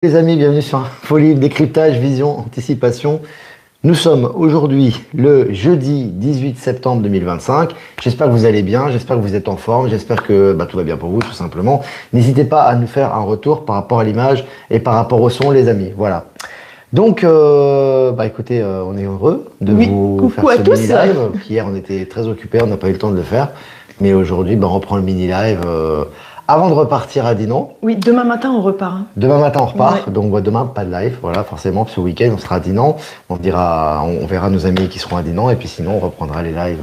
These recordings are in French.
Les amis, bienvenue sur Folie, décryptage, vision, anticipation. Nous sommes aujourd'hui le jeudi 18 septembre 2025. J'espère que vous allez bien, j'espère que vous êtes en forme, j'espère que tout va bien pour vous tout simplement. N'hésitez pas à nous faire un retour par rapport à l'image et par rapport au son les amis. Voilà. Donc, écoutez, on est heureux de vous faire ce mini-live. Hier, on était très occupés, on n'a pas eu le temps de le faire. Mais aujourd'hui, on reprend le mini-live avant de repartir à Dinan. Oui, demain matin, on repart. Hein. Demain matin, on repart. Ouais. Donc, demain, pas de live. Voilà, forcément, ce week-end, on sera à Dinan. On verra nos amis qui seront à Dinan. Et puis sinon, on reprendra les lives.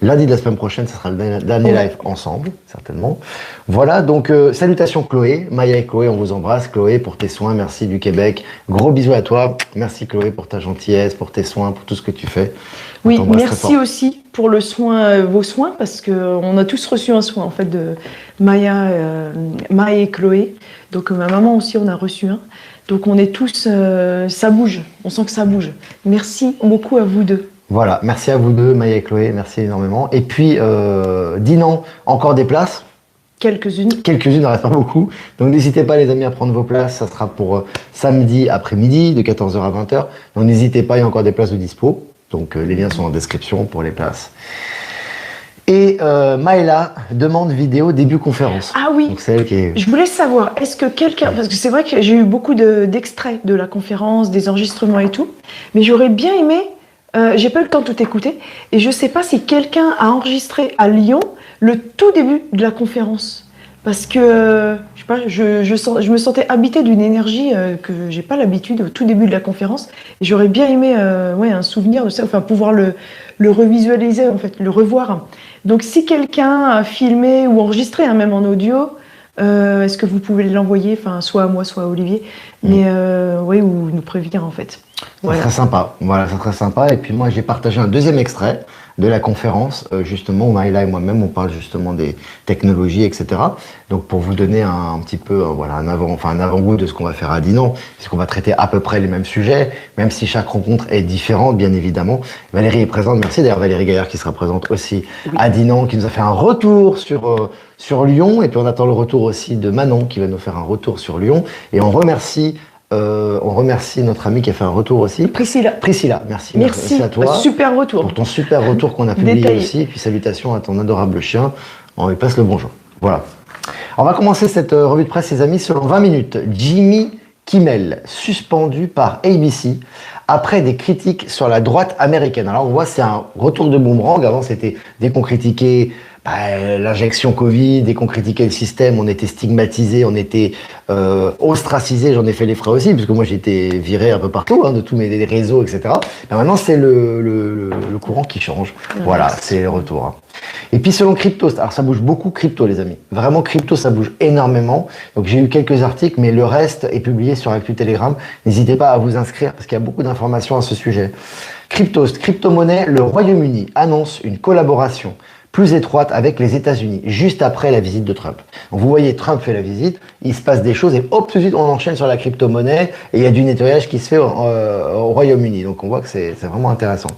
Lundi de la semaine prochaine, ce sera le dernier live ensemble, certainement. Voilà, donc salutations Chloé, Maya et Chloé, on vous embrasse. Chloé, pour tes soins, merci du Québec. Gros bisous à toi. Merci Chloé pour ta gentillesse, pour tes soins, pour tout ce que tu fais. Oui, merci aussi pour le soin, vos soins, parce qu'on a tous reçu un soin en fait de Maya et Chloé. Donc ma maman aussi, on a reçu un. Donc on est tous, ça bouge, on sent que ça bouge. Merci beaucoup à vous deux. Voilà, merci à vous deux, Maya et Chloé, merci énormément. Et puis, Dinan, encore des places. Quelques-unes. Quelques-unes, il ne reste pas beaucoup. Donc n'hésitez pas les amis à prendre vos places, ça sera pour samedi après-midi de 14h à 20h. Donc n'hésitez pas, il y a encore des places de dispo. Donc les liens sont en description pour les places. Et Maëla demande vidéo début conférence. Ah oui, donc, c'est elle qui est... Je voulais savoir, est-ce que quelqu'un... Parce que c'est vrai que j'ai eu beaucoup d'extraits de la conférence, des enregistrements et tout, mais j'aurais bien aimé... j'ai pas eu le temps de tout écouter et je sais pas si quelqu'un a enregistré à Lyon le tout début de la conférence parce que je sais pas, je me sentais habitée d'une énergie que j'ai pas l'habitude au tout début de la conférence et j'aurais bien aimé un souvenir de ça, enfin pouvoir le revisualiser en fait, le revoir. Donc si quelqu'un a filmé ou enregistré même en audio, est-ce que vous pouvez l'envoyer, enfin soit à moi soit à Olivier, mais ou nous prévenir en fait. Ça serait sympa. Voilà, ça serait sympa. Et puis moi, j'ai partagé un deuxième extrait de la conférence, justement, où Maïla et moi-même, on parle justement des technologies, etc. Donc, pour vous donner un petit peu, un avant-goût de ce qu'on va faire à Dinan, puisqu'on va traiter à peu près les mêmes sujets, même si chaque rencontre est différente, bien évidemment. Valérie est présente. Merci d'ailleurs, Valérie Gaillard, qui sera présente aussi à Dinan, qui nous a fait un retour sur Lyon. Et puis, on attend le retour aussi de Manon, qui va nous faire un retour sur Lyon. Et on remercie notre amie qui a fait un retour aussi. Priscilla, merci. Merci à toi. Super retour. Pour ton super retour qu'on a publié aussi. Et puis salutations à ton adorable chien. On lui passe le bonjour. Voilà. On va commencer cette revue de presse, les amis, selon 20 minutes. Jimmy Kimmel, suspendu par ABC après des critiques sur la droite américaine. Alors on voit, c'est un retour de boomerang. Avant, c'était dès qu'on critiquait l'injection Covid, dès qu'on critiquait le système, on était stigmatisé, on était ostracisé. J'en ai fait les frais aussi, parce que moi j'ai été viré un peu partout, de tous mes réseaux, etc. Et maintenant c'est le courant qui change. Voilà, c'est le retour. Et puis selon Crypto, alors ça bouge beaucoup crypto les amis. Vraiment crypto, ça bouge énormément. Donc j'ai eu quelques articles, mais le reste est publié sur Actu Telegram. N'hésitez pas à vous inscrire parce qu'il y a beaucoup d'informations à ce sujet. Cryptost, crypto-monnaie, le Royaume-Uni annonce une collaboration plus étroite avec les États-Unis, juste après la visite de Trump. Donc vous voyez, Trump fait la visite, il se passe des choses, et hop, tout de suite, on enchaîne sur la crypto-monnaie, et il y a du nettoyage qui se fait au Royaume-Uni. Donc on voit que c'est vraiment intéressant.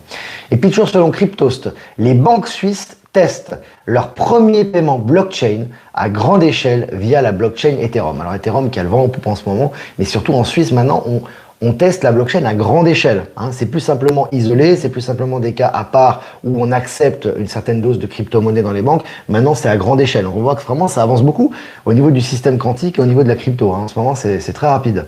Et puis toujours selon Cryptost, les banques suisses testent leur premier paiement blockchain à grande échelle via la blockchain Ethereum. Alors Ethereum qui a le vent en poupe en ce moment, mais surtout en Suisse maintenant, on teste la blockchain à grande échelle. C'est plus simplement isolé, c'est plus simplement des cas à part où on accepte une certaine dose de crypto-monnaie dans les banques. Maintenant, c'est à grande échelle. On voit que vraiment, ça avance beaucoup au niveau du système quantique et au niveau de la crypto. En ce moment, c'est très rapide.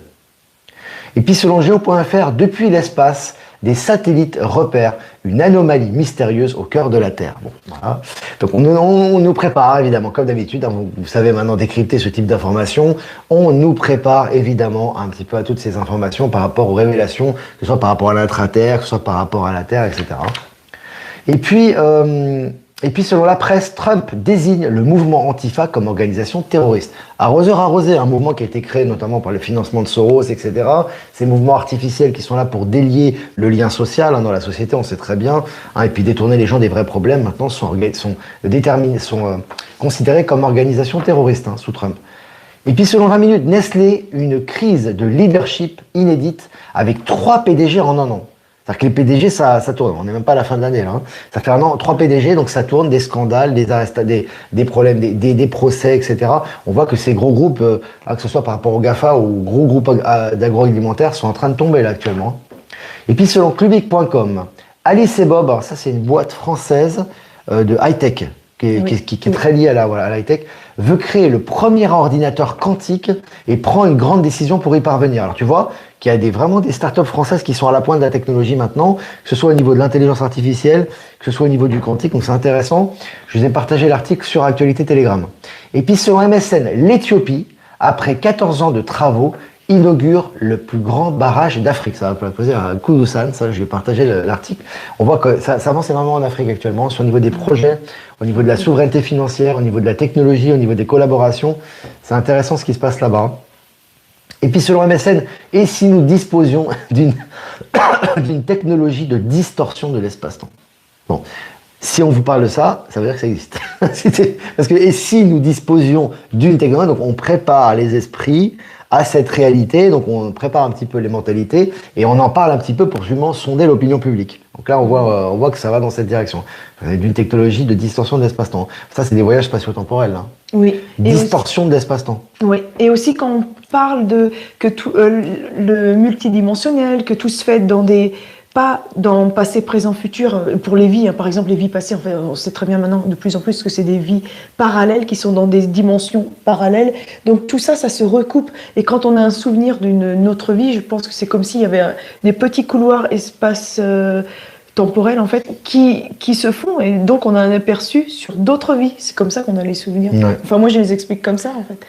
Et puis, selon Geo.fr, depuis l'espace, des satellites repèrent une anomalie mystérieuse au cœur de la Terre. Bon, voilà. Donc on nous prépare évidemment, comme d'habitude, vous savez maintenant décrypter ce type d'informations, on nous prépare évidemment un petit peu à toutes ces informations par rapport aux révélations, que ce soit par rapport à l'intra-Terre, que ce soit par rapport à la Terre, etc. Et puis, selon la presse, Trump désigne le mouvement Antifa comme organisation terroriste. Arrosé, un mouvement qui a été créé notamment par le financement de Soros, etc. Ces mouvements artificiels qui sont là pour délier le lien social dans la société, on sait très bien, et puis détourner les gens des vrais problèmes, maintenant sont considérés comme organisation terroriste sous Trump. Et puis selon 20 minutes, Nestlé, une crise de leadership inédite avec 3 PDG en un an. C'est-à-dire que les PDG, ça tourne. On n'est même pas à la fin de l'année, là. Hein. Ça fait un an, 3 PDG, donc ça tourne, des scandales, des problèmes, des procès, etc. On voit que ces gros groupes, que ce soit par rapport au GAFA ou aux gros groupes d'agroalimentaire, sont en train de tomber, là, actuellement. Et puis, selon Clubic.com, Alice et Bob, alors ça, c'est une boîte française de high-tech, qui est très liée à la high-tech, veut créer le premier ordinateur quantique et prend une grande décision pour y parvenir. Alors, tu vois qu'il y a vraiment des startups françaises qui sont à la pointe de la technologie maintenant, que ce soit au niveau de l'intelligence artificielle, que ce soit au niveau du quantique, donc c'est intéressant. Je vous ai partagé l'article sur Actualité Telegram. Et puis selon MSN, l'Éthiopie, après 14 ans de travaux, inaugure le plus grand barrage d'Afrique. Ça va poser un coup de ça, je vais partager l'article. On voit que ça avance énormément en Afrique actuellement, sur le niveau des projets, au niveau de la souveraineté financière, au niveau de la technologie, au niveau des collaborations. C'est intéressant ce qui se passe là-bas. Et puis selon MSN, et si nous disposions d'une technologie de distorsion de l'espace-temps? Bon, si on vous parle de ça, ça veut dire que ça existe. Parce que, et si nous disposions d'une technologie, donc on prépare les esprits à cette réalité, donc on prépare un petit peu les mentalités, et on en parle un petit peu pour justement sonder l'opinion publique. Donc là, on voit que ça va dans cette direction. D'une technologie de distorsion de l'espace-temps. Ça, c'est des voyages spatio-temporels. Hein. Oui. Distorsion de l'espace-temps. Oui. Et aussi quand on parle de que tout le multidimensionnel, que tout se fait dans des pas dans passé, présent, futur pour les vies. Hein. Par exemple, les vies passées, en fait, on sait très bien maintenant de plus en plus que c'est des vies parallèles qui sont dans des dimensions parallèles. Donc tout ça, ça se recoupe. Et quand on a un souvenir d'une autre vie, je pense que c'est comme s'il y avait des petits couloirs espace temporels en fait qui se font et donc on a un aperçu sur d'autres vies. C'est comme ça qu'on a les souvenirs. Ouais. Enfin moi je les explique comme ça en fait.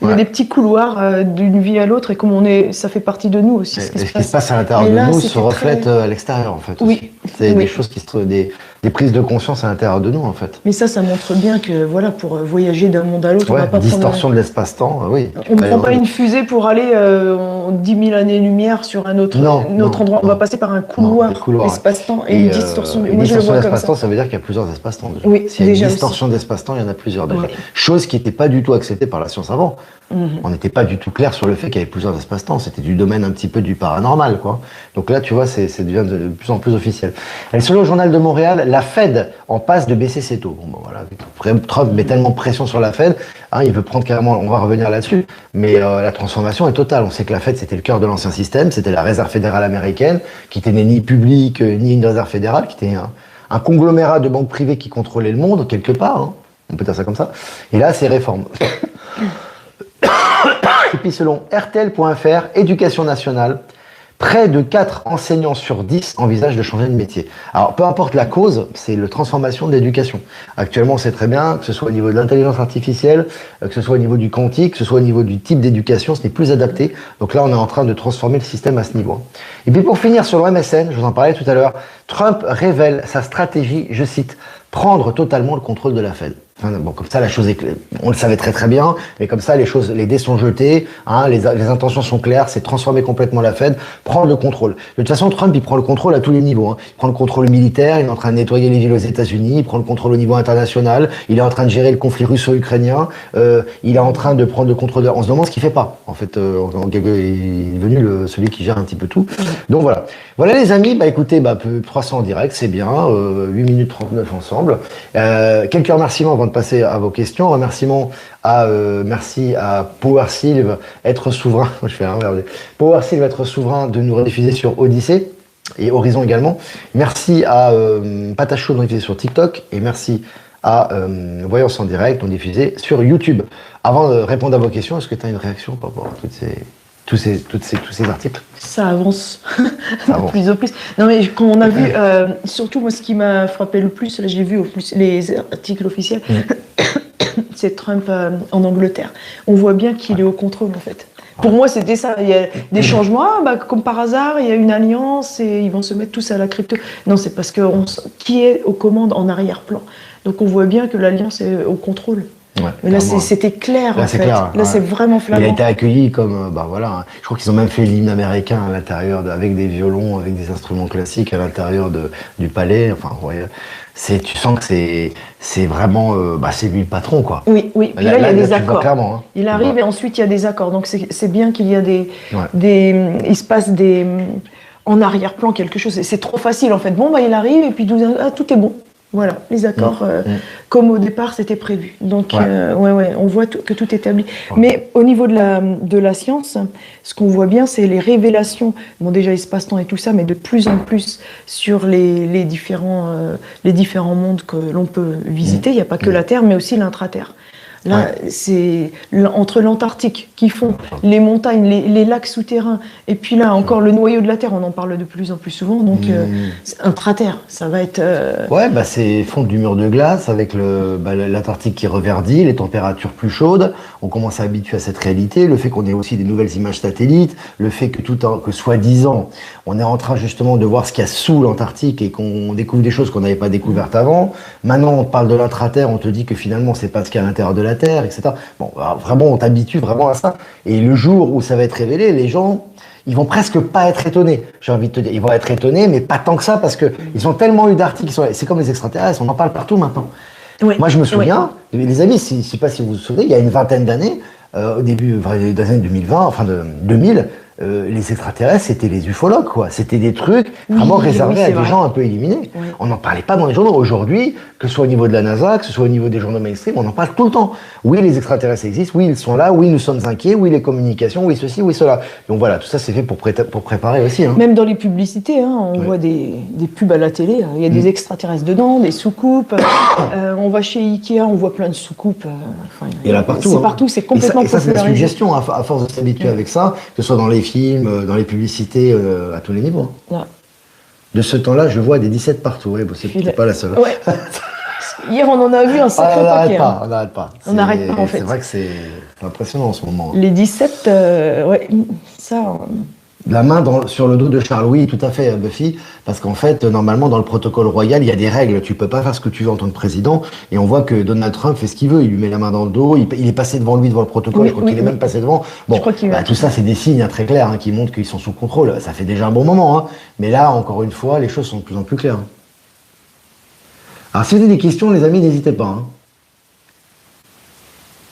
Il y a des petits couloirs d'une vie à l'autre et comme on est, ça fait partie de nous aussi. Ce qui se passe à l'intérieur de nous se reflète à l'extérieur en fait. Oui. C'est des choses qui se trouvent, des prises de conscience à l'intérieur de nous en fait. Mais ça montre bien que voilà, pour voyager d'un monde à l'autre, on va pas distorsion de l'espace-temps, oui. On ne prend pas une fusée pour aller en 10 000 années-lumière sur un autre endroit. On va passer par un couloir espace-temps et une distorsion. Moi, je le vois comme ça. Ça veut dire qu'il y a plusieurs espace-temps. Oui, s'il y a une distorsion d'espace-temps, il y en a plusieurs déjà. Chose qui n'était pas du tout acceptée par la science avant. On n'était pas du tout clair sur le fait qu'il y avait plusieurs espaces-temps. C'était du domaine un petit peu du paranormal, quoi. Donc là, tu vois, c'est devient de plus en plus officiel. Et selon le journal de Montréal, la Fed en passe de baisser ses taux. Bon, ben voilà, Trump met tellement de pression sur la Fed, hein, il veut prendre carrément, on va revenir là-dessus, mais la transformation est totale. On sait que la Fed, c'était le cœur de l'ancien système, c'était la réserve fédérale américaine, qui n'était ni publique, ni une réserve fédérale, qui était un conglomérat de banques privées qui contrôlait le monde, quelque part, hein, on peut dire ça comme ça. Et là, c'est réforme. Et puis selon RTL.fr, Éducation nationale, près de 4 enseignants sur 10 envisagent de changer de métier. Alors, peu importe la cause, c'est la transformation de l'éducation. Actuellement, on sait très bien que ce soit au niveau de l'intelligence artificielle, que ce soit au niveau du quantique, que ce soit au niveau du type d'éducation, ce n'est plus adapté. Donc là, on est en train de transformer le système à ce niveau. Et puis pour finir, sur le MSN, je vous en parlais tout à l'heure, Trump révèle sa stratégie, je cite, prendre totalement le contrôle de la Fed. Enfin, bon, comme ça, la chose est claire. On le savait très très bien, mais comme ça, les dés sont jetés, hein, les intentions sont claires, c'est transformer complètement la Fed, prendre le contrôle. De toute façon, Trump, il prend le contrôle à tous les niveaux. Hein. Il prend le contrôle militaire, il est en train de nettoyer les villes aux États-Unis, il prend le contrôle au niveau international, il est en train de gérer le conflit russo-ukrainien, il est en train de prendre le contrôle. On se demande ce qu'il fait pas. En fait, il est devenu celui qui gère un petit peu tout. Donc voilà. Voilà les amis, bah écoutez, 300 en direct, c'est bien, 8 minutes 39 ensemble. Quelques remerciements avant de passer à vos questions. Remerciements merci à Power Sylve, être souverain. Je fais Power Sylve, être souverain, de nous rediffuser sur Odyssée et Horizon également. Merci à Patacho de nous diffuser sur TikTok et merci à Voyance en direct, nous diffuser sur YouTube. Avant de répondre à vos questions, est-ce que tu as une réaction par rapport à tous ces articles? Ça avance de plus en plus. Non mais quand on a vu, surtout moi ce qui m'a frappé le plus, là j'ai vu les articles officiels, c'est Trump en Angleterre. On voit bien qu'il est au contrôle en fait. Pour moi c'était ça, il y a des changements, comme par hasard, il y a une alliance et ils vont se mettre tous à la crypto. Non, c'est parce que qui est aux commandes en arrière-plan. Donc on voit bien que l'alliance est au contrôle. Ouais, mais là, c'était clair, là, en fait. Clair, là, c'est vraiment flagrant. Il a été accueilli comme, voilà. Je crois qu'ils ont même fait l'hymne américain à l'intérieur, avec des violons, avec des instruments classiques à l'intérieur du palais. Enfin, ouais, tu sens que c'est vraiment, c'est lui le patron, quoi. Oui. Puis là, il y a des accords. Clairement, hein. Il arrive et ensuite il y a des accords. Donc c'est bien qu'il y a il se passe en arrière-plan quelque chose. C'est trop facile en fait. Bon, bah, il arrive et puis tout est bon. Voilà, les accords, comme au départ c'était prévu. Donc, on voit que tout est établi. Ouais. Mais au niveau de la science, ce qu'on voit bien, c'est les révélations. Bon, déjà espace-temps et tout ça, mais de plus en plus sur les différents mondes que l'on peut visiter. Il n'y a pas que la Terre, mais aussi l'intra-terre. Là, c'est entre l'Antarctique qui font les montagnes, les lacs souterrains, et puis là encore le noyau de la Terre, on en parle de plus en plus souvent, donc intra-terre, ça va être... Ouais, bah c'est fonte du mur de glace avec l'Antarctique qui reverdit, les températures plus chaudes, on commence à habituer à cette réalité, le fait qu'on ait aussi des nouvelles images satellites, le fait que soi-disant, on est en train justement de voir ce qu'il y a sous l'Antarctique et qu'on découvre des choses qu'on n'avait pas découvertes avant. Maintenant, on parle de l'intra-terre, on te dit que finalement, c'est pas ce qu'il y a à l'intérieur de la Terre, etc. Bon, alors, vraiment, on t'habitue vraiment à ça. Et le jour où ça va être révélé, les gens, ils vont presque pas être étonnés. J'ai envie de te dire, ils vont être étonnés, mais pas tant que ça, parce que ils ont tellement eu d'articles. C'est comme les extraterrestres, on en parle partout maintenant. Oui. Moi, je me souviens, les amis, je sais pas si vous vous souvenez, il y a une vingtaine d'années, au début des années 2020, enfin de 2000. Les extraterrestres, c'était les ufologues, quoi. C'était des trucs vraiment réservés à des gens un peu illuminés. Oui. On n'en parlait pas dans les journaux. Aujourd'hui, que ce soit au niveau de la NASA, que ce soit au niveau des journaux mainstream, on en parle tout le temps. Oui, les extraterrestres existent, oui, ils sont là, oui, nous sommes inquiets, oui, les communications, oui, ceci, oui, cela. Donc voilà, tout ça, c'est fait pour préparer aussi. Hein. Même dans les publicités, on voit des pubs à la télé, il y a des extraterrestres dedans, des soucoupes. On va chez Ikea, on voit plein de soucoupes. Il y en a partout. C'est partout, c'est complètement popularisé. Et ça, c'est la suggestion, à force de s'habituer avec ça, que ce soit dans les films, dans les publicités, à tous les niveaux. Ouais. De ce temps-là, je vois des 17 partout. Ouais, bon, c'est peut-être pas la seule. Ouais. Hier, on en a vu un sacré paquet. On n'arrête pas. On n'arrête pas, en fait. C'est vrai que c'est impressionnant en ce moment. Les 17, ça... La main sur le dos de Charles, oui, tout à fait, Buffy, parce qu'en fait, normalement, dans le protocole royal, il y a des règles. Tu peux pas faire ce que tu veux en tant que président. Et on voit que Donald Trump fait ce qu'il veut. Il lui met la main dans le dos. Il est passé devant lui, devant le protocole. Je crois qu'il est même passé devant. Bon, tout ça, c'est des signes très clairs qui montrent qu'ils sont sous contrôle. Ça fait déjà un bon moment. Hein. Mais là, encore une fois, les choses sont de plus en plus claires. Alors, si vous avez des questions, les amis, n'hésitez pas. Hein.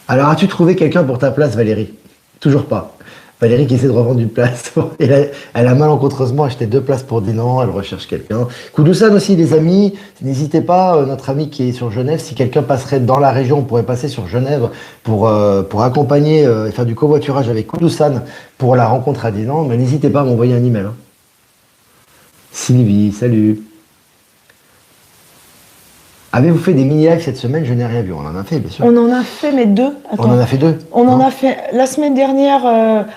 Alors, as-tu trouvé quelqu'un pour ta place, Valérie? Toujours pas. Valérie qui essaie de revendre une place. Elle a malencontreusement acheté 2 places pour Dinan, elle recherche quelqu'un. Koudoussane aussi, les amis, n'hésitez pas, notre ami qui est sur Genève, si quelqu'un passerait dans la région, on pourrait passer sur Genève pour accompagner et faire du covoiturage avec Koudoussane pour la rencontre à Dinan, mais n'hésitez pas à m'envoyer un email. Hein. Sylvie, salut. Avez-vous fait des mini-lives cette semaine? Je n'ai rien vu. On en a fait, bien sûr. On en a fait, mais 2. Attends. On en a fait 2? On en a fait la semaine dernière,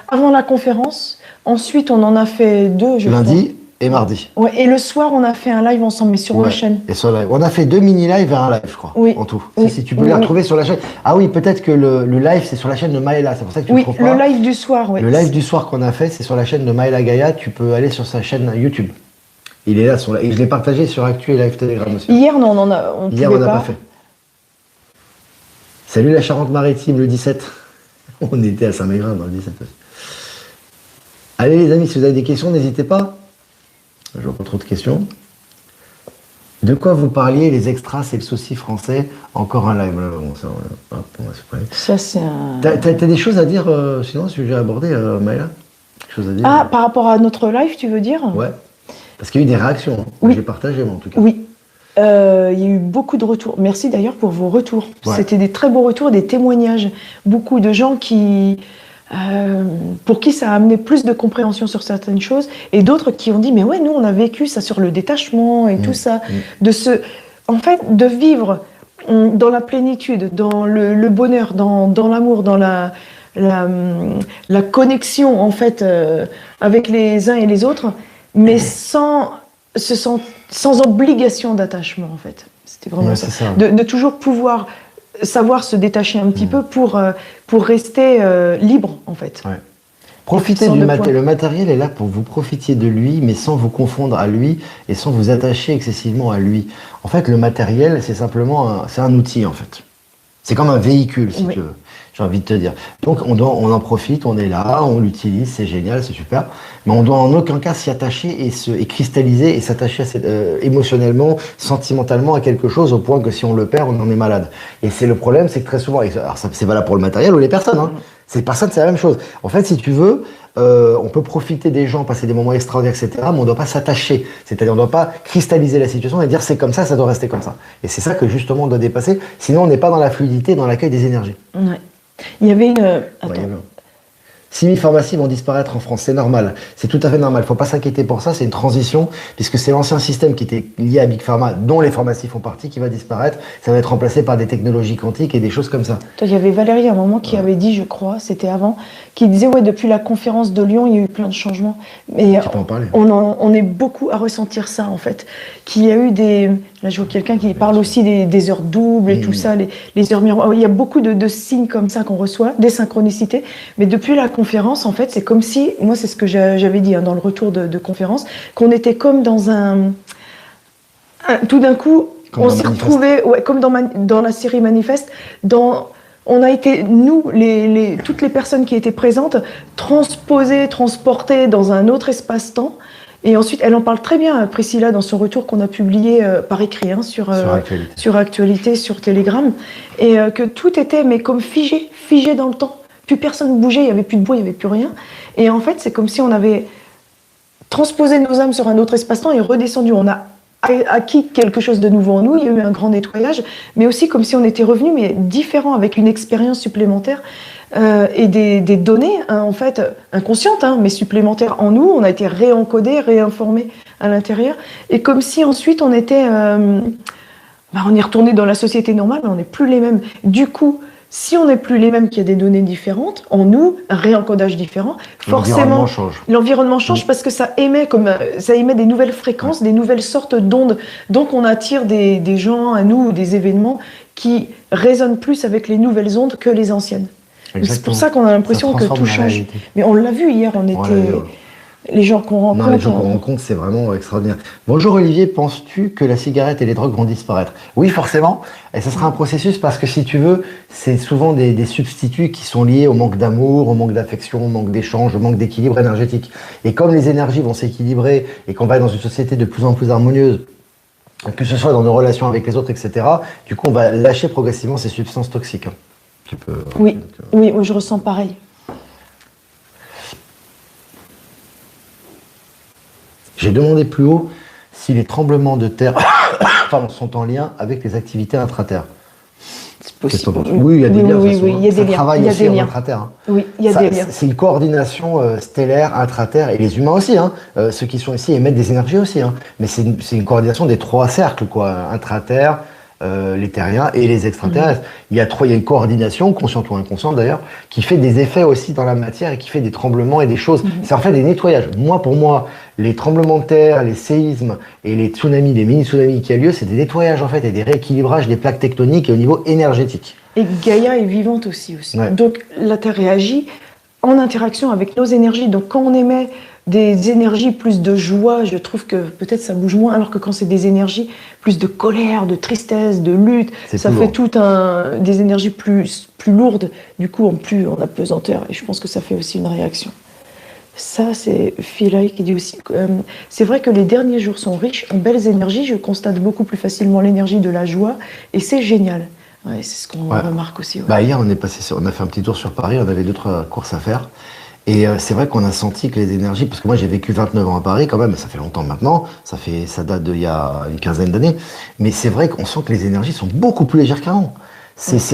avant la conférence. Ensuite, on en a fait 2, je Lundi crois. Et mardi. Ouais, et le soir, on a fait un live ensemble, mais sur ma chaîne. Et sur live. On a fait 2 mini-lives et un live, je crois, en tout. Oui. Si tu peux les retrouver sur la chaîne. Ah oui, peut-être que le live, c'est sur la chaîne de Maëla. C'est pour ça que tu le trouves pas. Le live du soir, oui. Le live du soir qu'on a fait, c'est sur la chaîne de Maëla Gaïa. Tu peux aller sur sa chaîne YouTube. Il est là, et je l'ai partagé sur Actu et Live Telegram aussi. Hier, non, on n'a pas fait. Salut la Charente-Maritime, le 17. On était à Saint-Mégrin dans le 17 aussi. Allez les amis, si vous avez des questions, n'hésitez pas. Je vois pas trop de questions. De quoi vous parliez, les extras, c'est le souci français? Encore un live. Ça, c'est un... T'as des choses à dire, sinon, si j'ai abordé, Maëla? Quelque chose à dire? Ah, par rapport à notre live, tu veux dire? Ouais. Parce qu'il y a eu des réactions. Oui. J'ai partagé, moi, en tout cas. Oui. Il y a eu beaucoup de retours. Merci d'ailleurs pour vos retours. Ouais. C'était des très beaux retours, des témoignages. Beaucoup de gens pour qui ça a amené plus de compréhension sur certaines choses, et d'autres qui ont dit mais ouais, nous on a vécu ça sur le détachement et tout ça. En fait, de vivre dans la plénitude, dans le bonheur, dans l'amour, dans la connexion en fait avec les uns et les autres, mais sans obligation d'attachement, en fait. C'était vraiment ça. De toujours pouvoir savoir se détacher un petit peu pour rester libre, en fait. Ouais. Profitez du matériel. Le matériel est là pour que vous profitiez de lui, mais sans vous confondre à lui et sans vous attacher excessivement à lui. En fait, le matériel, c'est simplement un outil, en fait. C'est comme un véhicule, si tu veux. J'ai envie de te dire. Donc, on en profite, on est là, on l'utilise, c'est génial, c'est super. Mais on doit en aucun cas s'y attacher et cristalliser et s'attacher émotionnellement, sentimentalement à quelque chose au point que si on le perd, on en est malade. Et c'est le problème, c'est que très souvent, alors c'est valable pour le matériel ou les personnes, hein. C'est les personnes, c'est la même chose. En fait, si tu veux, on peut profiter des gens, passer des moments extraordinaires, etc., mais on ne doit pas s'attacher. C'est-à-dire, on ne doit pas cristalliser la situation et dire c'est comme ça doit rester comme ça. Et c'est ça que justement on doit dépasser. Sinon, on n'est pas dans la fluidité, dans l'accueil des énergies. Ouais. Il y avait une. Attends. Ouais, 6000 pharmacies vont disparaître en France, c'est normal, c'est tout à fait normal, il ne faut pas s'inquiéter pour ça, c'est une transition, puisque c'est l'ancien système qui était lié à Big Pharma, dont les pharmacies font partie, qui va disparaître, ça va être remplacé par des technologies quantiques et des choses comme ça. Il y avait Valérie à un moment qui avait dit, je crois, c'était avant, qui disait, ouais, depuis la conférence de Lyon, il y a eu plein de changements. Mais tu peux en parler. On est beaucoup à ressentir ça, en fait. Qu'il y a eu des... Là, je vois quelqu'un qui parle aussi des heures doubles et tout ça, les heures miroirs. Il y a beaucoup de signes comme ça qu'on reçoit, des synchronicités. Mais depuis la conférence, en fait, c'est comme si, moi, c'est ce que j'avais dit dans le retour de conférence, qu'on était comme dans tout d'un coup, on s'est retrouvés, ouais, comme dans la série Manifeste, on a été, nous, toutes les personnes qui étaient présentes, transposées, transportées dans un autre espace-temps. Et ensuite, elle en parle très bien, Priscilla, dans son retour qu'on a publié par écrit sur Actualité, sur Telegram. Et que tout était, mais comme figé dans le temps. Plus personne ne bougeait, il n'y avait plus de bruit, il n'y avait plus rien. Et en fait, c'est comme si on avait transposé nos âmes sur un autre espace-temps et redescendu. On a acquis quelque chose de nouveau en nous, il y a eu un grand nettoyage, mais aussi comme si on était revenu, mais différent, avec une expérience supplémentaire et des données, hein, en fait, inconscientes, hein, mais supplémentaires en nous. On a été réencodés, réinformés à l'intérieur, et comme si ensuite on était... on est retourné dans la société normale, mais on n'est plus les mêmes. Du coup, si on n'est plus les mêmes, qu'il y a des données différentes, en nous, un réencodage différent, forcément, l'environnement change parce que ça émet des nouvelles fréquences, des nouvelles sortes d'ondes. Donc on attire des gens à nous, des événements qui résonnent plus avec les nouvelles ondes que les anciennes. C'est pour ça qu'on a l'impression que tout change. Mais on l'a vu hier, on était... Les gens qu'on rencontre... Non, les gens qu'on rencontre, c'est vraiment extraordinaire. Bonjour Olivier, penses-tu que la cigarette et les drogues vont disparaître? Oui, forcément. Et ça sera un processus parce que, si tu veux, c'est souvent des substituts qui sont liés au manque d'amour, au manque d'affection, au manque d'échange, au manque d'équilibre énergétique. Et comme les énergies vont s'équilibrer et qu'on va être dans une société de plus en plus harmonieuse, que ce soit dans nos relations avec les autres, etc., du coup, on va lâcher progressivement ces substances toxiques. Tu peux... Oui, oui, je ressens pareil. J'ai demandé plus haut si les tremblements de terre sont en lien avec les activités intra-terre. C'est possible. Oui, il y a des liens. Oui, il y a des liens. Travaille aussi en intra-terre. Hein. Oui, il y a des liens. C'est une coordination stellaire, intra-terre, et les humains aussi. Hein. Ceux qui sont ici émettent des énergies aussi. Hein. Mais c'est une coordination des trois cercles, quoi. Intra-terre, les terriens et les extraterrestres. Il y a une coordination, consciente ou inconsciente d'ailleurs, qui fait des effets aussi dans la matière et qui fait des tremblements et des choses. C'est en fait des nettoyages. Pour moi, les tremblements de terre, les séismes et les tsunamis, les mini-tsunamis qui ont lieu, c'est des nettoyages en fait et des rééquilibrages des plaques tectoniques et au niveau énergétique. Et Gaïa est vivante aussi. Ouais. Donc la Terre réagit en interaction avec nos énergies. Donc quand on émet des énergies plus de joie, je trouve que peut-être ça bouge moins, alors que quand c'est des énergies plus de colère, de tristesse, de lutte, ça fait des énergies plus lourdes, du coup en apesanteur, et je pense que ça fait aussi une réaction. Ça, c'est Philae qui dit aussi, c'est vrai que les derniers jours sont riches en belles énergies, je constate beaucoup plus facilement l'énergie de la joie, et c'est génial. Ouais, c'est ce qu'on remarque aussi. Ouais. Hier, on a fait un petit tour sur Paris, on avait 2-3 courses à faire. Et c'est vrai qu'on a senti que les énergies, parce que moi j'ai vécu 29 ans à Paris quand même, ça fait longtemps maintenant, ça date d'il y a une quinzaine d'années, mais c'est vrai qu'on sent que les énergies sont beaucoup plus légères qu'avant.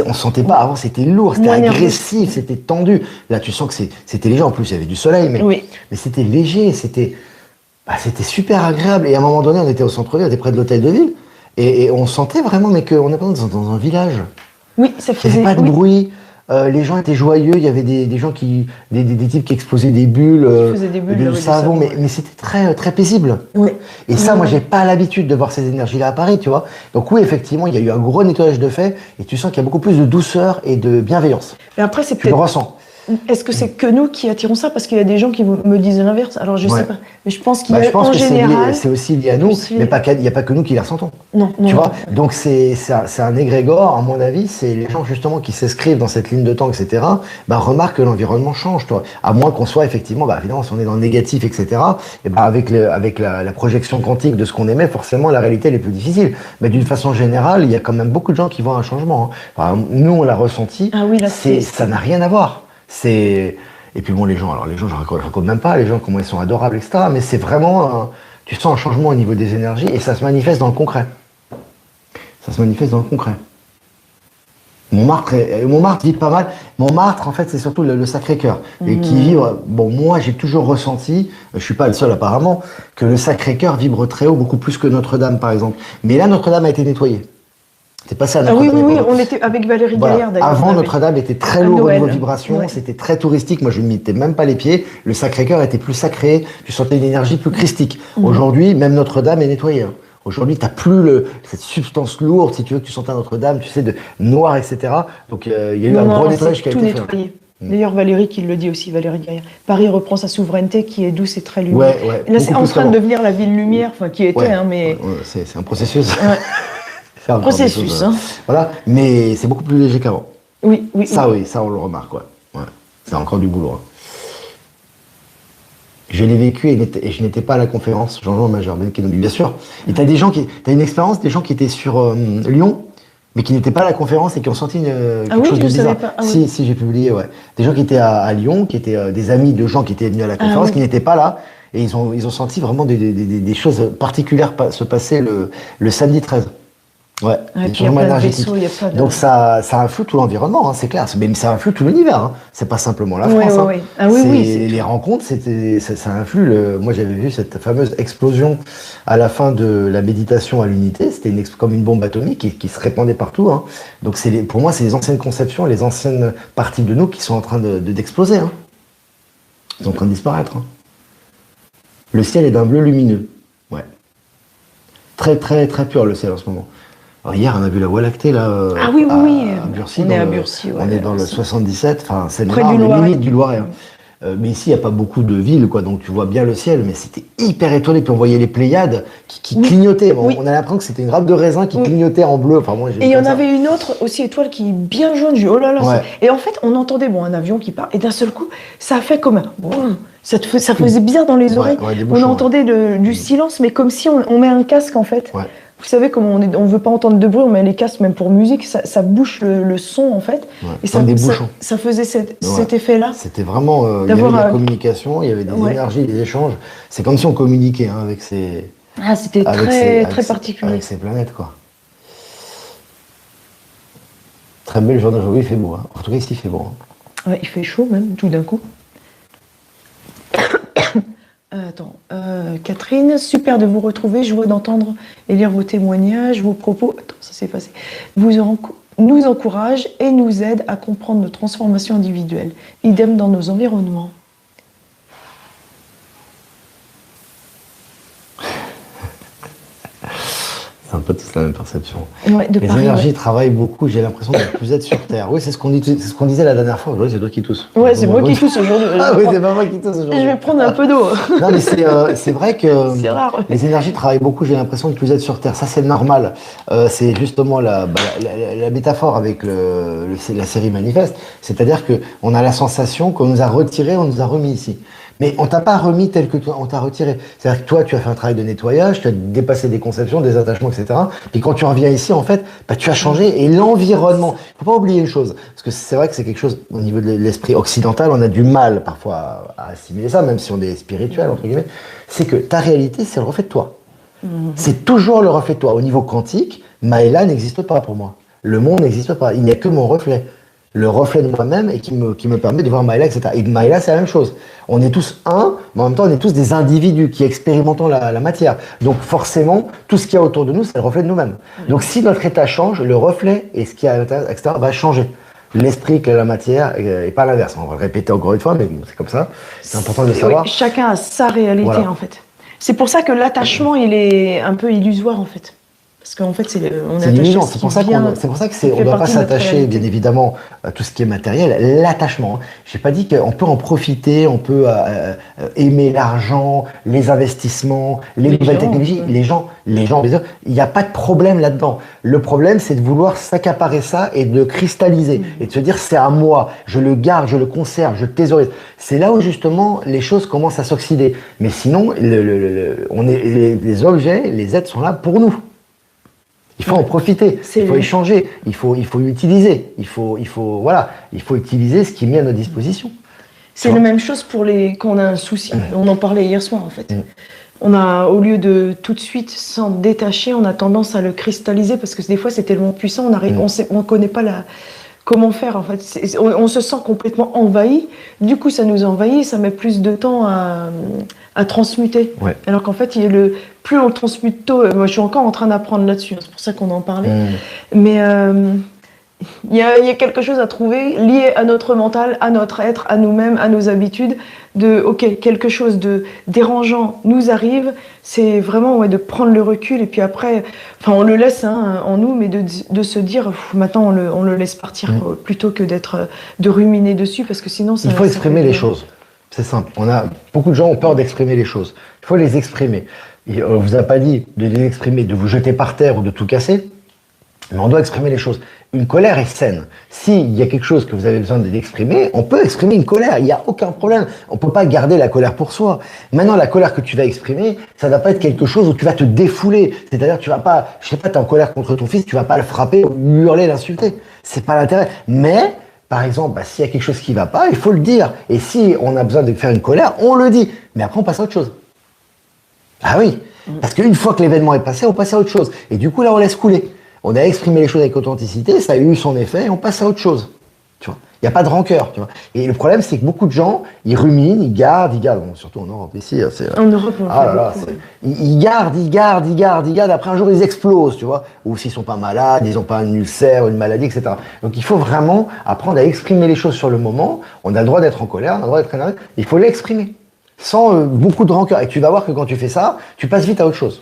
On sentait pas, avant c'était lourd, c'était agressif, c'était tendu. Là tu sens que c'était léger, en plus il y avait du soleil, mais c'était léger, c'était super agréable. Et à un moment donné on était au centre-ville, on était près de l'hôtel de ville, et on sentait vraiment qu'on est dans un village. Oui, ça faisait... Il n'y avait pas de bruit. Les gens étaient joyeux, il y avait des gens des types qui explosaient des bulles, de savon, mais c'était très, très paisible. Oui. Et ça, moi, j'ai pas l'habitude de voir ces énergies-là à Paris, tu vois. Donc oui, effectivement, il y a eu un gros nettoyage de fait, et tu sens qu'il y a beaucoup plus de douceur et de bienveillance. Mais après, c'est peut-être... Tu le ressens. Est-ce que c'est que nous qui attirons ça? Parce qu'il y a des gens qui me disent l'inverse. Alors je sais pas. Mais je pense qu'il y a en général... c'est aussi lié à nous, mais il n'y a pas que nous qui les ressentons. Non, tu vois. Donc c'est un égrégore, à mon avis, c'est les gens justement qui s'inscrivent dans cette ligne de temps, etc. Remarquent que l'environnement change, toi. À moins qu'on soit effectivement, évidemment, si on est dans le négatif, etc. Et avec la projection quantique de ce qu'on aimait, forcément la réalité elle est plus difficile. Mais d'une façon générale, il y a quand même beaucoup de gens qui voient un changement. Hein. Nous, on l'a ressenti. Ah oui, là, ça n'a rien à voir. Et puis bon, les gens, je raconte même pas, les gens, comment ils sont adorables, etc. Mais c'est vraiment, tu sens un changement au niveau des énergies et ça se manifeste dans le concret. Ça se manifeste dans le concret. Montmartre vit pas mal. Montmartre, en fait, c'est surtout le Sacré-Cœur. Et qui vibre. Bon, moi, j'ai toujours ressenti, je suis pas le seul apparemment, que le Sacré-Cœur vibre très haut, beaucoup plus que Notre-Dame, par exemple. Mais là, Notre-Dame a été nettoyée. C'est passé à Notre-Dame. Oui, on était avec Valérie Gaillard d'ailleurs. Avant, Notre-Dame était très lourd au niveau vibration, c'était très touristique. Moi, je ne mettais même pas les pieds. Le Sacré-Cœur était plus sacré. Tu sentais une énergie plus christique. Aujourd'hui, même Notre-Dame est nettoyée. Aujourd'hui, tu n'as plus cette substance lourde, si tu veux, que tu sentais à Notre-Dame, tu sais, de noir, etc. Donc, il y a eu un gros nettoyage qui a été fait. D'ailleurs, Valérie qui le dit aussi, Valérie Gaillard. Paris reprend sa souveraineté qui est douce et très lumineuse. Ouais, là, c'est en train de devenir la ville lumière, qui était, mais... c'est un processus. C'est un processus. Voilà, mais c'est beaucoup plus léger qu'avant. Oui, ça, on le remarque, ouais. C'est encore du boulot. Je l'ai vécu et je n'étais pas à la conférence Jean-Jean Major, bien sûr. Et t'as une expérience, des gens qui étaient sur Lyon, mais qui n'étaient pas à la conférence et qui ont senti quelque chose de bizarre. Si, j'ai publié, des gens qui étaient à Lyon, qui étaient des amis de gens qui étaient venus à la conférence, qui n'étaient pas là, et ils ont senti vraiment des choses particulières se passer le samedi 13. Ouais, des changements énergétiques. Donc ça influe tout l'environnement, c'est clair. Mais ça influe tout l'univers. C'est pas simplement la France. Les rencontres, ça influe. Moi, j'avais vu cette fameuse explosion à la fin de la méditation à l'unité. C'était comme une bombe atomique qui se répandait partout. Donc pour moi, c'est les anciennes conceptions, les anciennes parties de nous qui sont en train d'exploser. Ils sont en train de disparaître. Le ciel est d'un bleu lumineux. Ouais. Très, très, très pur le ciel en ce moment. Alors hier, on a vu la Voie lactée, là, à Burcy. On est à Burcy, on est dans le 77, c'est la limite du Loiret. Mais ici, il n'y a pas beaucoup de villes, donc tu vois bien le ciel, mais c'était hyper étonné. Puis on voyait les Pléiades qui clignotaient. On a l'impression que c'était une grappe de raisin qui clignotait en bleu. Enfin, moi, et il y en avait une autre aussi étoile qui est bien jaune. Oh là là. Et en fait, on entendait un avion qui part, et d'un seul coup, ça a fait comme un... Ça faisait bizarre dans les oreilles. On entendait du silence, mais comme si on met un casque, en fait. Vous savez, comme on ne veut pas entendre de bruit, on met les casques même pour musique, ça bouche le son en fait. Et ça faisait cet effet-là. C'était vraiment, il y avait de la communication, il y avait des énergies, des échanges. C'est comme si on communiquait avec ces... c'était très particulier. Avec ces planètes, quoi. Très belle journée aujourd'hui, il fait beau. En tout cas, ici, il fait beau. Il fait chaud même, tout d'un coup. Catherine, super de vous retrouver, joie d'entendre et lire vos témoignages, vos propos. Ça s'est passé. Nous encourage et nous aide à comprendre nos transformations individuelles. Idem dans nos environnements. C'est un peu tous la même perception. Les énergies travaillent beaucoup, j'ai l'impression de plus être sur Terre. Oui, c'est ce qu'on disait la dernière fois. Aujourd'hui, c'est toi qui tousse. Ouais, c'est moi qui tousse aujourd'hui. Ah oui, c'est pas moi qui tousse aujourd'hui. Je vais prendre un peu d'eau. Non, mais c'est vrai que les énergies travaillent beaucoup, j'ai l'impression de plus être sur Terre. Ça, c'est normal. C'est justement la métaphore avec la série Manifeste. C'est-à-dire qu'on a la sensation qu'on nous a retiré, on nous a remis ici. Mais on t'a pas remis tel que toi, on t'a retiré. C'est-à-dire que toi, tu as fait un travail de nettoyage, tu as dépassé des conceptions, des attachements, etc. Puis quand tu reviens ici, en fait, tu as changé. Et l'environnement, faut pas oublier une chose, parce que c'est vrai que c'est quelque chose, au niveau de l'esprit occidental, on a du mal parfois à assimiler ça, même si on est spirituel, entre guillemets, c'est que ta réalité, c'est le reflet de toi. C'est toujours le reflet de toi. Au niveau quantique, Maëla n'existe pas pour moi. Le monde n'existe pas. Il n'y a que mon reflet. Le reflet de moi-même et qui me permet de voir Maëla, etc. Et Maëla, c'est la même chose. On est tous un, mais en même temps, on est tous des individus qui expérimentons la matière. Donc forcément, tout ce qu'il y a autour de nous, c'est le reflet de nous-mêmes. Donc si notre état change, le reflet et ce qu'il y a à l'intérieur, etc., va changer. L'esprit que la matière, et pas l'inverse. On va le répéter encore une fois, mais c'est comme ça. C'est important de le savoir. Chacun a sa réalité, en fait. C'est pour ça que l'attachement, il est un peu illusoire, en fait. Parce qu'en fait, on est évident. C'est pour ça qu'on ne doit pas s'attacher, bien évidemment, à tout ce qui est matériel. L'attachement. Je n'ai pas dit qu'on peut en profiter, on peut aimer l'argent, les investissements, les nouvelles technologies. Les gens, il n'y a pas de problème là-dedans. Le problème, c'est de vouloir s'accaparer ça et de cristalliser et de se dire c'est à moi, je le garde, je le conserve, je le thésaurise. C'est là où justement les choses commencent à s'oxyder. Mais sinon, les objets, les êtres sont là pour nous. Il faut en profiter, il faut échanger, il faut utiliser, il faut utiliser ce qui est mis à notre disposition. C'est la même chose pour quand on a un souci. On en parlait hier soir, en fait. On a, au lieu de tout de suite s'en détacher, on a tendance à le cristalliser parce que des fois c'est tellement puissant, on connaît pas comment faire. En fait, on se sent complètement envahi. Du coup, ça nous envahit, ça met plus de temps à transmuter. Ouais. Alors qu'en fait, plus on transmute tôt. Moi, je suis encore en train d'apprendre là-dessus. C'est pour ça qu'on en parlait. Mais il y a quelque chose à trouver lié à notre mental, à notre être, à nous-mêmes, à nos habitudes. Quelque chose de dérangeant nous arrive, c'est vraiment de prendre le recul et puis après, on le laisse en nous, mais de se dire maintenant on le laisse partir plutôt que de ruminer dessus parce que sinon il faut exprimer les choses. C'est simple. Beaucoup de gens ont peur d'exprimer les choses. Il faut les exprimer. On vous a pas dit de les exprimer, de vous jeter par terre ou de tout casser, mais on doit exprimer les choses. Une colère est saine. S'il y a quelque chose que vous avez besoin d'exprimer, on peut exprimer une colère, il n'y a aucun problème. On ne peut pas garder la colère pour soi. Maintenant, la colère que tu vas exprimer, ça ne va pas être quelque chose où tu vas te défouler. C'est-à-dire, tu vas pas, je sais pas, tu es en colère contre ton fils, tu vas pas le frapper, lui hurler, l'insulter. C'est pas l'intérêt. Mais, par exemple, s'il y a quelque chose qui ne va pas, il faut le dire. Et si on a besoin de faire une colère, on le dit. Mais après, on passe à autre chose. Ah oui. Parce qu'une fois que l'événement est passé, on passe à autre chose. Et du coup, là, on laisse couler. On a exprimé les choses avec authenticité, ça a eu son effet, et on passe à autre chose. Tu vois, il n'y a pas de rancœur. Tu vois. Et le problème, c'est que beaucoup de gens, ils ruminent, ils gardent, bon, surtout en Europe ici. En Europe, on fait beaucoup. Ils gardent. Après un jour, ils explosent, tu vois. Ou s'ils sont pas malades, ils n'ont pas un ulcère, une maladie, etc. Donc il faut vraiment apprendre à exprimer les choses sur le moment. On a le droit d'être en colère, on a le droit d'être énervé. Il faut l'exprimer sans beaucoup de rancœur. Et tu vas voir que quand tu fais ça, tu passes vite à autre chose.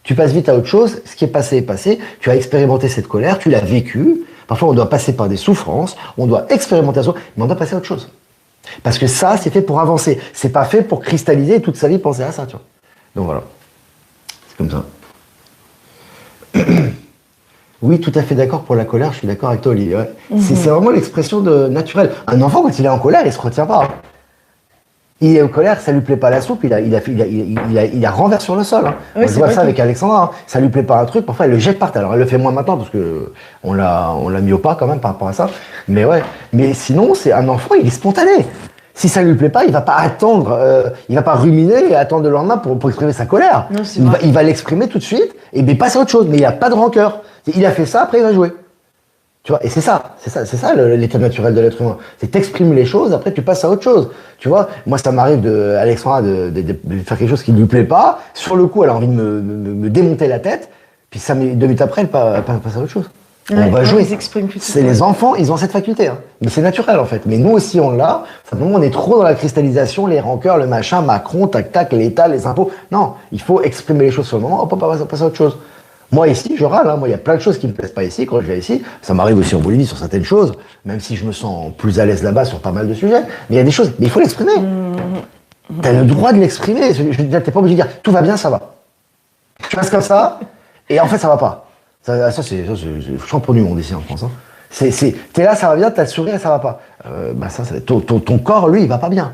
Tu passes vite à autre chose, ce qui est passé est passé, tu as expérimenté cette colère, tu l'as vécue, parfois on doit passer par des souffrances, on doit expérimenter ça, mais on doit passer à autre chose. Parce que ça, c'est fait pour avancer, c'est pas fait pour cristalliser et toute sa vie penser à ça, tu vois. Donc voilà, c'est comme ça. Oui, tout à fait d'accord pour la colère, je suis d'accord avec toi Olivier. Ouais. C'est vraiment l'expression naturelle. Un enfant, quand il est en colère, il se retient pas. Hein. Il est en colère, ça lui plaît pas la soupe, il a renverse sur le sol. Hein. Oui, je vois ça avec Alexandra, hein. Ça lui plaît pas un truc, parfois elle le jette par terre. Alors elle le fait moins maintenant parce que on l'a mis au pas quand même par rapport à ça. Mais ouais, mais sinon c'est un enfant, il est spontané. Si ça lui plaît pas, il va pas attendre, il va pas ruminer et attendre le lendemain pour exprimer sa colère. Non, il va l'exprimer tout de suite et bien passer à autre chose. Mais il a pas de rancœur. Il a fait ça, après il va jouer. Tu vois, et c'est ça l'état naturel de l'être humain. C'est t'exprimes les choses, après tu passes à autre chose. Tu vois, moi ça m'arrive Alexandra de faire quelque chose qui ne lui plaît pas. Sur le coup, elle a envie de me démonter la tête. Puis 2 minutes après, elle passe à autre chose. Ouais, on va jouer. C'est les enfants, ils ont cette faculté. Hein. Mais c'est naturel en fait. Mais nous aussi on l'a. Simplement on est trop dans la cristallisation, les rancœurs, le machin, Macron, tac tac, l'État, les impôts. Non, il faut exprimer les choses sur le moment. Hop, on passe à autre chose. Moi ici, je râle, hein. Moi il y a plein de choses qui me plaisent pas ici, quand je vais ici, ça m'arrive aussi en Bolivie sur certaines choses, même si je me sens plus à l'aise là-bas sur pas mal de sujets, mais il y a des choses, mais il faut l'exprimer. T'as le droit de l'exprimer, t'es pas obligé de dire, tout va bien, ça va. Tu restes comme ça, et en fait ça va pas. Ça c'est champion du monde ici en France. Hein. T'es là, ça va bien, t'as le sourire, ça va pas. Ton corps, lui, il va pas bien.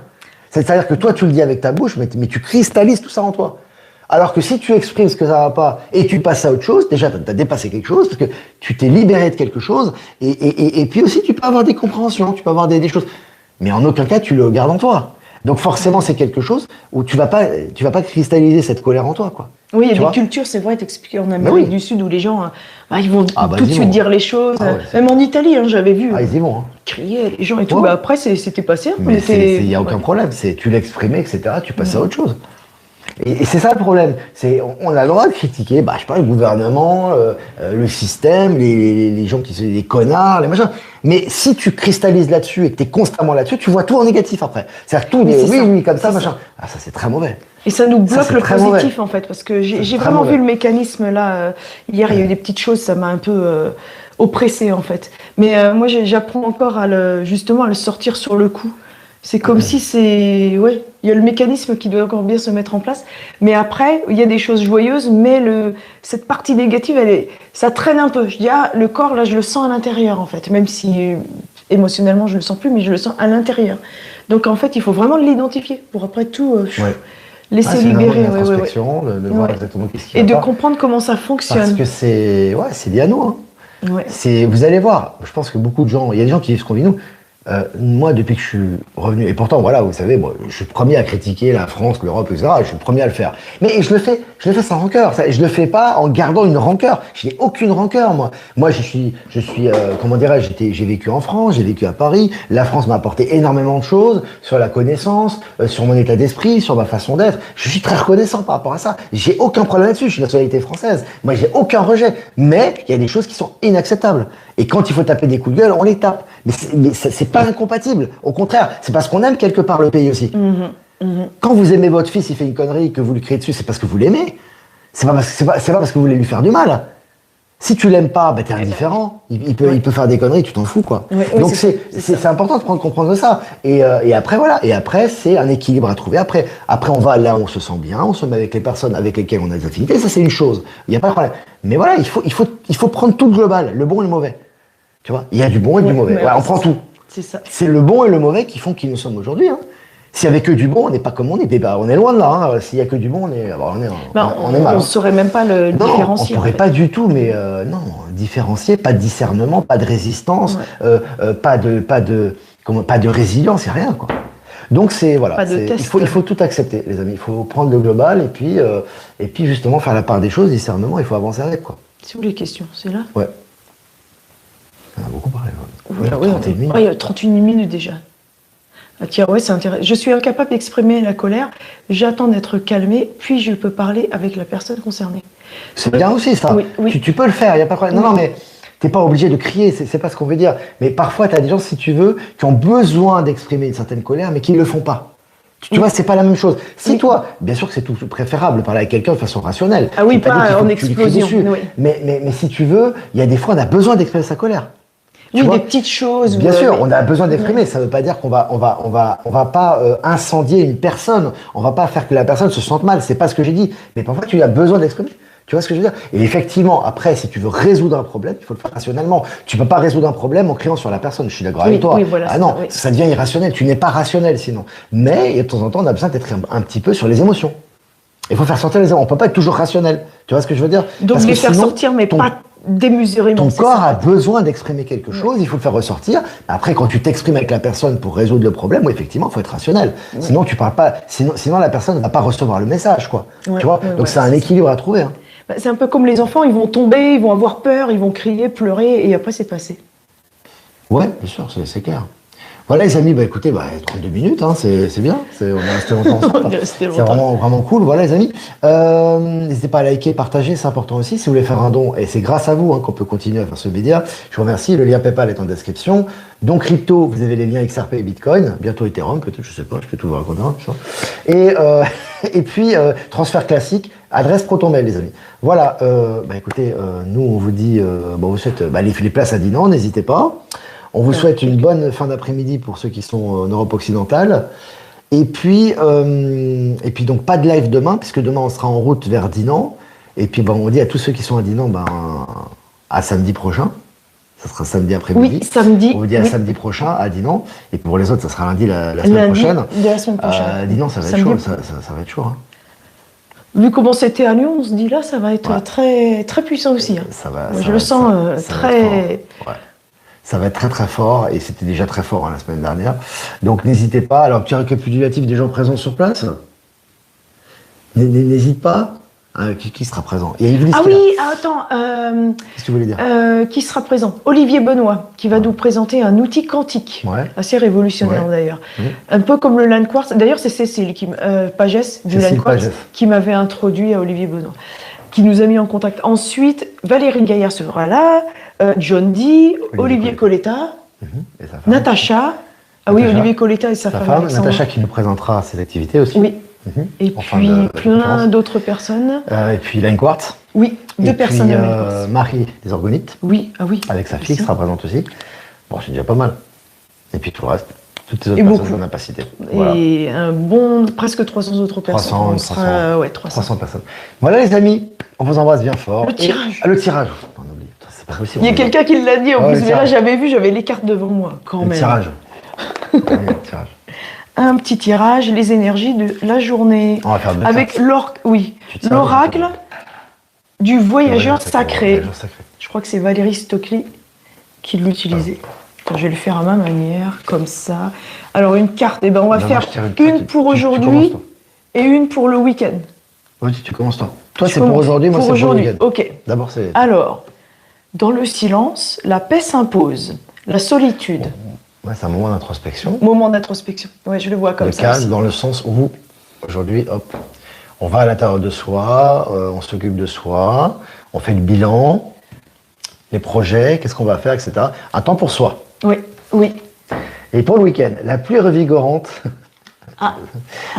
C'est-à-dire que toi tu le dis avec ta bouche, mais tu cristallises tout ça en toi. Alors que si tu exprimes ce que ça va pas et tu passes à autre chose, déjà tu as dépassé quelque chose parce que tu t'es libéré de quelque chose et puis aussi tu peux avoir des compréhensions, tu peux avoir des choses. Mais en aucun cas tu le gardes en toi. Donc forcément c'est quelque chose où tu vas pas cristalliser cette colère en toi, quoi. Oui, il y a des cultures, c'est vrai, t'expliquais en Amérique du Sud où les gens ils vont tout de suite dire les choses. Même en Italie, hein, j'avais vu ils y vont, hein. Crier les gens et tout. Ouais. Après c'était passé. Mais il y a aucun problème. Tu l'exprimais, etc. Tu passes à autre chose. Et c'est ça le problème, on a le droit de critiquer, je sais pas, le gouvernement, le système, les gens qui sont des connards, les machins. Mais si tu cristallises là-dessus et que tu es constamment là-dessus, tu vois tout en négatif après. C'est-à-dire tout oui, comme ça, machin. Ah, ça c'est très mauvais. Et ça nous bloque le positif en fait, parce que j'ai vraiment vu le mécanisme là. Hier, il y a eu des petites choses, ça m'a un peu oppressé en fait. Mais moi, j'apprends encore justement à le sortir sur le coup. C'est comme si il y a le mécanisme qui doit encore bien se mettre en place. Mais après, il y a des choses joyeuses, mais cette partie négative, ça traîne un peu. Je dis, le corps, là, je le sens à l'intérieur, en fait. Même si émotionnellement, je le sens plus, mais je le sens à l'intérieur. Donc, en fait, il faut vraiment l'identifier pour après tout laisser libérer. De voir exactement qu'est-ce qui va et de comprendre comment ça fonctionne. Parce que c'est lié à nous. Hein. Ouais. Vous allez voir, je pense que beaucoup de gens, il y a des gens qui vivent ce qu'on vit nous. Moi, depuis que je suis revenu, et pourtant, voilà, vous savez, moi, je suis le premier à critiquer la France, l'Europe, etc. Je suis le premier à le faire. Mais je le fais sans rancœur. Je le fais pas en gardant une rancœur. Je n'ai aucune rancœur, moi. Moi, comment dirais-je, j'ai vécu en France, j'ai vécu à Paris. La France m'a apporté énormément de choses sur la connaissance, sur mon état d'esprit, sur ma façon d'être. Je suis très reconnaissant par rapport à ça. J'ai aucun problème là-dessus. Je suis de nationalité française. Moi, j'ai aucun rejet. Mais il y a des choses qui sont inacceptables. Et quand il faut taper des coups de gueule, on les tape. Mais c'est pas incompatible. Au contraire, c'est parce qu'on aime quelque part le pays aussi. Quand vous aimez votre fils, il fait une connerie, que vous lui criez dessus, c'est parce que vous l'aimez. C'est pas parce que vous voulez lui faire du mal. Si tu l'aimes pas, bah t'es indifférent. Il peut faire des conneries, tu t'en fous, quoi. Donc c'est important de comprendre ça. Et après, voilà. Et après, c'est un équilibre à trouver. Après, on va là où on se sent bien, on se met avec les personnes avec lesquelles on a des affinités. Ça, c'est une chose. Il n'y a pas de problème. Mais voilà, il faut prendre tout le global, le bon et le mauvais. Tu vois, il y a du bon et du mauvais. Voilà, on prend tout. C'est ça. C'est le bon et le mauvais qui font qui nous sommes aujourd'hui. Hein. S'il n'y avait que du bon, on n'est pas comme on est. On est loin de là. Hein. S'il n'y a que du bon, on est mal. On ne saurait même pas le différencier. On ne pourrait pas du tout, mais non, différencier, pas de discernement, pas de résistance, pas de résilience, il n'y a rien, quoi. Donc voilà, il faut tout accepter, les amis. Il faut prendre le global et puis justement faire la part des choses, discernement, il faut avancer avec, quoi. C'est où les questions? C'est là? Ouais. On a beaucoup parlé. Il y a 31 minutes déjà. Ah, tiens, ouais, c'est intéressant. Je suis incapable d'exprimer la colère. J'attends d'être calmé, puis je peux parler avec la personne concernée. C'est bien aussi, ça. Oui. Tu peux le faire, il n'y a pas de problème. Non, mais t'es pas obligé de crier, c'est pas ce qu'on veut dire. Mais parfois, tu as des gens, si tu veux, qui ont besoin d'exprimer une certaine colère, mais qui ne le font pas. Tu vois, c'est pas la même chose. Si toi, bien sûr que c'est tout préférable de parler avec quelqu'un de façon rationnelle. Ah oui, pas en explosion. Mais si tu veux, il y a des fois, on a besoin d'exprimer sa colère. Oui, des petites choses. Bien sûr, on a besoin d'exprimer. Ça ne veut pas dire qu'on va pas incendier une personne. On va pas faire que la personne se sente mal. C'est pas ce que j'ai dit. Mais parfois, tu as besoin d'exprimer. Tu vois ce que je veux dire? Et effectivement, après, si tu veux résoudre un problème, il faut le faire rationnellement. Tu peux pas résoudre un problème en criant sur la personne. Je suis d'accord avec toi. Voilà, ah non, ça devient irrationnel. Tu n'es pas rationnel sinon. Mais de temps en temps, on a besoin d'être un petit peu sur les émotions. Il faut faire sortir les émotions. On peut pas être toujours rationnel. Tu vois ce que je veux dire? Donc les faire sortir, mais pas démesurément. Ton corps a besoin d'exprimer quelque chose, il faut le faire ressortir. Après, quand tu t'exprimes avec la personne pour résoudre le problème, effectivement, il faut être rationnel. Sinon, tu parles pas. Sinon, la personne ne va pas recevoir le message, quoi. Tu vois. Donc, c'est un équilibre à trouver. Hein. C'est un peu comme les enfants, ils vont tomber, ils vont avoir peur, ils vont crier, pleurer, et après, c'est passé. Ouais, bien sûr, c'est clair. Voilà les amis, écoutez, 32 minutes, hein, c'est bien, on est resté longtemps ensemble. C'est vraiment cool, voilà les amis. N'hésitez pas à liker, partager, c'est important aussi. Si vous voulez faire un don, et c'est grâce à vous qu'on peut continuer à faire ce média, je vous remercie. Le lien PayPal est en description. Donc crypto, vous avez les liens XRP et Bitcoin, bientôt Ethereum, peut-être, je sais pas, je peux tout vous raconter. Et puis, transfert classique, adresse ProtonMail les amis. Voilà, écoutez, nous on vous dit, vous souhaite les places à Dinan, n'hésitez pas. On vous souhaite une bonne fin d'après-midi pour ceux qui sont en Europe occidentale. Et puis donc pas de live demain, puisque demain on sera en route vers Dinan. Et puis on dit à tous ceux qui sont à Dinan, à samedi prochain. Ça sera samedi après-midi. Oui, samedi. On vous dit à samedi prochain à Dinan. Et pour les autres, ça sera lundi la semaine prochaine. De la semaine prochaine. Dinan, ça va être chaud. Ça va être chaud. Hein. Vu comment c'était à Lyon, on se dit là, ça va être très, très puissant aussi. Hein. Je le sens très... Ça va être très très fort et c'était déjà très fort la semaine dernière. Donc n'hésitez pas. Alors petit récapitulatif des gens présents sur place. N'hésite pas. Qui sera présent? Il y a Yves attends. Qu'est-ce que tu voulais dire? Qui sera présent? Olivier Benoît, qui va nous présenter un outil quantique, assez révolutionnaire d'ailleurs. Un peu comme le Land Quartz. D'ailleurs, c'est Cécile Pagès du Land Quartz qui m'avait introduit à Olivier Benoît, qui nous a mis en contact. Ensuite, Valérie Gaillard sera là. John Dee, Olivier Coletta, Natacha. Olivier Coletta et sa femme. Natacha qui nous présentera ses activités aussi. Oui. Et puis plein d'autres personnes. Et puis Land Quartz. Oui, deux personnes. Marie des Orgonites. Oui, avec sa fille qui sera présente aussi. Bon, c'est déjà pas mal. Et puis tout le reste. Toutes les autres personnes qu'on n'a pas citées. Voilà. Et presque 300 autres personnes. 300 personnes. Voilà les amis, on vous embrasse bien fort. Le tirage. Le tirage. On oublie. C'est pas possible. Il y a quelqu'un qui l'a dit en plus, mais là j'avais les cartes devant moi quand même. Le tirage. Un petit tirage, les énergies de la journée. On va faire deux avec l'oracle du voyageur sacré. Je crois que c'est Valérie Stockley qui l'utilisait. Attends, je vais le faire à ma manière, comme ça. Alors, une carte, eh ben, on va Non, faire moi, je tire une pour tu aujourd'hui commences, toi. et une pour le week-end. Oui, tu commences toi. Toi, Je c'est pour commence. aujourd'hui, moi, Pour c'est pour le aujourd'hui, week-end. ok. D'abord, c'est. Alors, dans le silence, la paix s'impose. La solitude. Ouais, c'est un moment d'introspection. Moment d'introspection. Ouais, je le vois comme Le ça. calme, aussi. dans le sens où, aujourd'hui, hop, on va à l'intérieur de soi, on s'occupe de soi, on fait le bilan, les projets, qu'est-ce qu'on va faire, etc. Un temps pour soi. Oui, oui. Et pour le week-end, la pluie revigorante, Ah,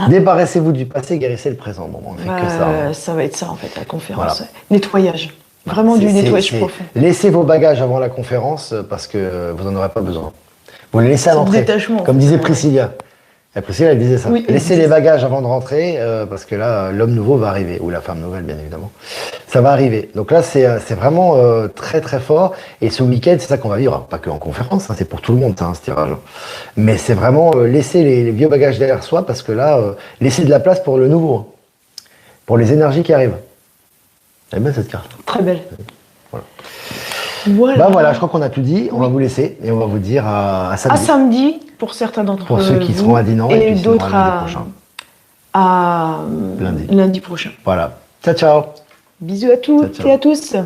débarrassez-vous du passé, guérissez le présent. Bon, on fait que ça. Hein. ça va être ça, en fait, la conférence. Voilà. Ouais. Nettoyage. Vraiment du nettoyage profond. Laissez vos bagages avant la conférence parce que vous n'en aurez pas besoin. Vous les laissez à C'est le l'entrée. détachement, Comme en fait. disait Priscilla. Et Priscilla, elle disait ça. Oui, elle Laissez disait les ça. bagages avant de rentrer parce que là, l'homme nouveau va arriver. Ou la femme nouvelle, bien évidemment. Ça va arriver. Donc là, c'est vraiment très, très fort. Et ce week-end, c'est ça qu'on va vivre. Pas que en conférence, hein, c'est pour tout le monde, ça, hein, ce tirage. Mais c'est vraiment laisser les vieux bagages derrière soi parce que là, laisser de la place pour le nouveau. Hein, pour les énergies qui arrivent. Elle est belle cette carte. Très belle. Voilà. Voilà. Bah voilà, je crois qu'on a tout dit. On va vous laisser et on va vous dire à À samedi. samedi, pour certains d'entre vous. Pour ceux qui seront à Dinan et et puis sinon d'autres à lundi prochain. à Lundi. lundi prochain. Voilà. Ciao, ciao. Bisous à toutes Ciao, ciao. et à tous.